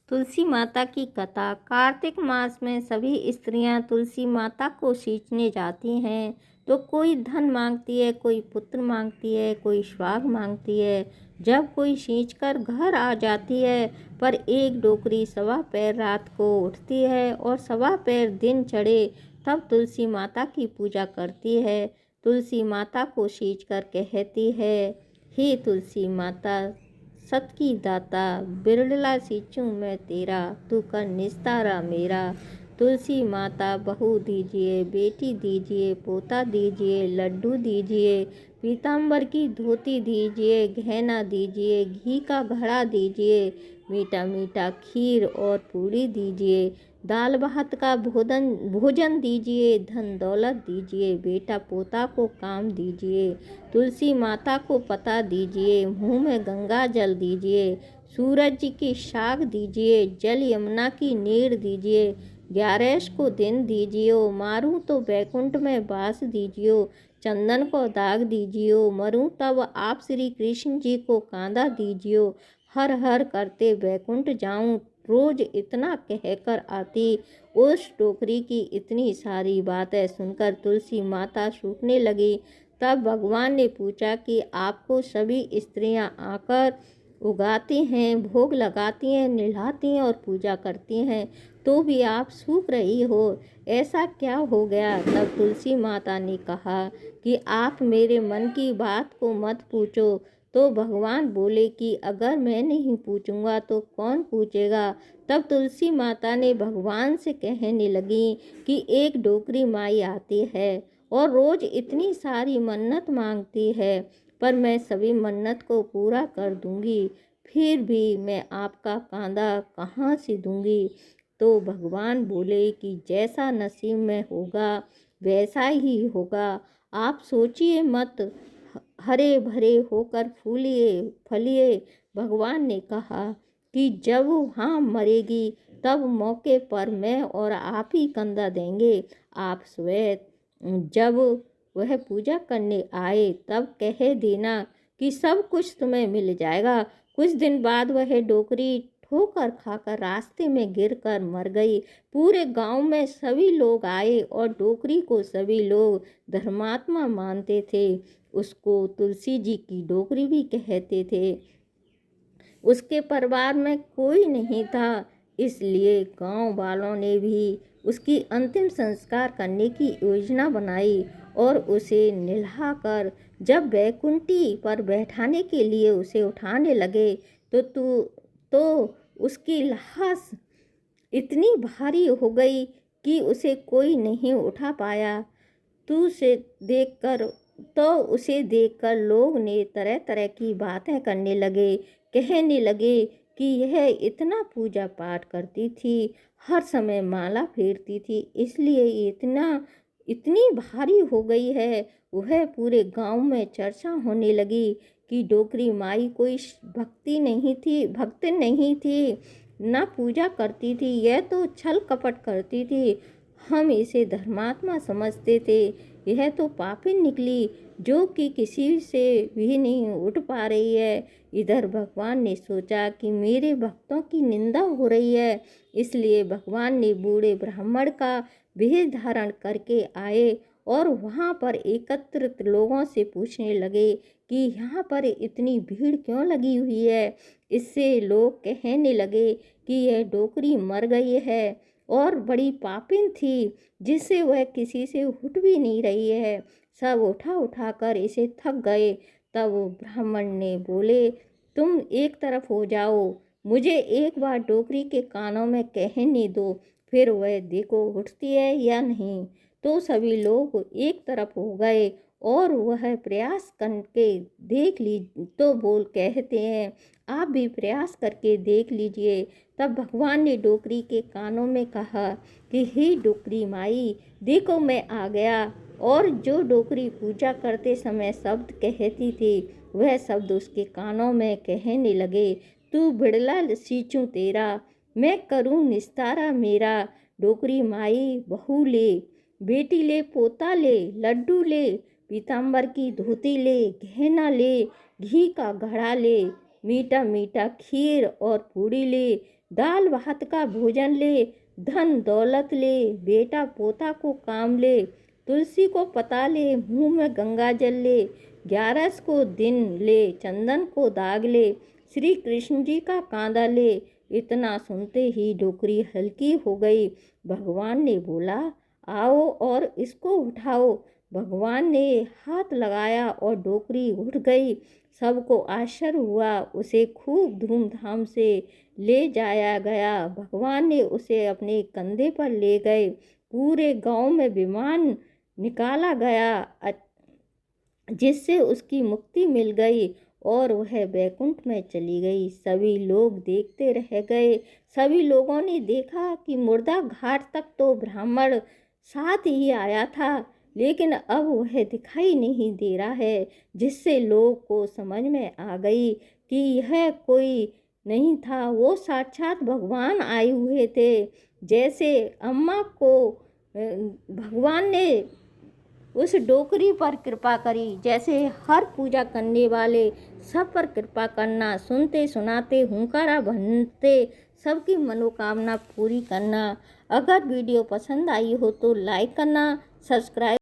तुलसी माता की कथा। कार्तिक मास में सभी स्त्रियां तुलसी माता को सींचने जाती हैं। तो कोई धन मांगती है, कोई पुत्र मांगती है, कोई सुहाग मांगती है। जब कोई सींचकर घर आ जाती है, पर एक डोकरी सवा पैर रात को उठती है और सवा पैर दिन चढ़े, तब तुलसी माता की पूजा करती है। तुलसी माता को सींचकर कहती है, हे तुलसी माता, सत की दाता, बिरला सींचूं मैं तेरा, तू कर निस्तारा मेरा। तुलसी माता बहू दीजिए, बेटी दीजिए, पोता दीजिए, लड्डू दीजिए, पीताम्बर की धोती दीजिए, गहना दीजिए, घी का घड़ा दीजिए, मीठा मीठा खीर और पूड़ी दीजिए, दाल भात का भोजन भोजन दीजिए, धन दौलत दीजिए, बेटा पोता को काम दीजिए। तुलसी माता को पता दीजिए, मुँह में गंगा जल दीजिए, सूरज जी की शाख दीजिए, जल यमुना की नीर दीजिए, 11 को दिन दीजियो, मारूं तो बैकुंठ में वास दीजियो, चंदन को दाग दीजियो, मरूं तब आप श्री कृष्ण जी को कांधा दीजियो, हर हर करते बैकुंठ जाऊं, रोज इतना कहकर आती। उस टोकरी की इतनी सारी बातें सुनकर तुलसी माता सूखने लगी। तब भगवान ने पूछा कि आपको सभी स्त्रियां आकर उगाती हैं, भोग लगाती हैं, नहलाती हैं और पूजा करती हैं, तो भी आप सूख रही हो, ऐसा क्या हो गया? तब तुलसी माता ने कहा कि आप मेरे मन की बात को मत पूछो। तो भगवान बोले कि अगर मैं नहीं पूछूंगा तो कौन पूछेगा? तब तुलसी माता ने भगवान से कहने लगी कि एक डोकरी माई आती है और रोज इतनी सारी मन्नत मांगती है, पर मैं सभी मन्नत को पूरा कर दूंगी, फिर भी मैं आपका कांधा कहाँ से दूंगी? तो भगवान बोले कि जैसा नसीब में होगा वैसा ही होगा, आप सोचिए मत, हरे भरे होकर फूलिए फलिए। भगवान ने कहा कि जब वहाँ मरेगी तब मौके पर मैं और आप ही कंधा देंगे। आप स्वयं जब वह पूजा करने आए तब कह देना कि सब कुछ तुम्हें मिल जाएगा। कुछ दिन बाद वह डोकरी ठोकर खाकर रास्ते में गिरकर मर गई। पूरे गांव में सभी लोग आए और डोकरी को सभी लोग धर्मात्मा मानते थे। उसको तुलसी जी की डोकरी भी कहते थे। उसके परिवार में कोई नहीं था, इसलिए गांव वालों ने भी उसकी अंतिम संस्कार करने की योजना बनाई और उसे नहलाकर जब बैकुंठी पर बैठाने के लिए उसे उठाने लगे तो उसकी लाश इतनी भारी हो गई कि उसे कोई नहीं उठा पाया। तू उसे देखकर उसे देखकर लोग ने तरह तरह की बातें करने लगे, कहने लगे कि यह इतना पूजा पाठ करती थी, हर समय माला फेरती थी, इसलिए इतनी भारी हो गई है। वह पूरे गांव में चर्चा होने लगी कि डोकरी माई कोई भक्त नहीं थी, ना पूजा करती थी, यह तो छल कपट करती थी। हम इसे धर्मात्मा समझते थे, यह तो पापिन निकली जो कि किसी से भी नहीं उठ पा रही है। इधर भगवान ने सोचा कि मेरे भक्तों की निंदा हो रही है, इसलिए भगवान ने बूढ़े ब्राह्मण का वेश धारण करके आए और वहाँ पर एकत्रित लोगों से पूछने लगे कि यहाँ पर इतनी भीड़ क्यों लगी हुई है। इससे लोग कहने लगे कि यह डोकरी मर गई है और बड़ी पापिन थी, जिससे वह किसी से उठ भी नहीं रही है। सब उठा कर इसे थक गए। तब वो ब्राह्मण ने बोले, तुम एक तरफ हो जाओ, मुझे एक बार डोकरी के कानों में कहने दो, फिर वह देखो उठती है या नहीं। तो सभी लोग एक तरफ हो गए और वह प्रयास करके देख ली तो बोल कहते हैं, आप भी प्रयास करके देख लीजिए। तब भगवान ने डोकरी के कानों में कहा कि हे डोकरी माई, देखो मैं आ गया। और जो डोकरी पूजा करते समय शब्द कहती थी वह शब्द उसके कानों में कहने लगे, तू बिड़ला सींचूं तेरा, मैं करूं निस्तारा मेरा। डोकरी माई, बहू ले, बेटी ले, पोता ले, लड्डू ले, पीताम्बर की धोती ले, गहना ले, घी का घड़ा ले, मीठा मीठा खीर और पूड़ी ले, दाल भात का भोजन ले, धन दौलत ले, बेटा पोता को काम ले, तुलसी को पता ले, मुँह में गंगा जल ले, 11 को दिन ले, चंदन को दाग ले, श्री कृष्ण जी का कांदा ले। इतना सुनते ही डोकरी हल्की हो गई। भगवान ने बोला, आओ और इसको उठाओ। भगवान ने हाथ लगाया और डोकरी उठ गई। सबको आश्चर्य हुआ। उसे खूब धूमधाम से ले जाया गया। भगवान ने उसे अपने कंधे पर ले गए। पूरे गांव में विमान निकाला गया जिससे उसकी मुक्ति मिल गई और वह बैकुंठ में चली गई। सभी लोग देखते रह गए। सभी लोगों ने देखा कि मुर्दा घाट तक तो ब्राह्मण साथ ही आया था, लेकिन अब वह दिखाई नहीं दे रहा है, जिससे लोग को समझ में आ गई कि यह कोई नहीं था, वो साक्षात भगवान आए हुए थे। जैसे अम्मा को भगवान ने उस डोकरी पर कृपा करी, जैसे हर पूजा करने वाले सब पर कृपा करना, सुनते सुनाते हुंकारा भरते सबकी मनोकामना पूरी करना। अगर वीडियो पसंद आई हो तो लाइक करना, सब्सक्राइब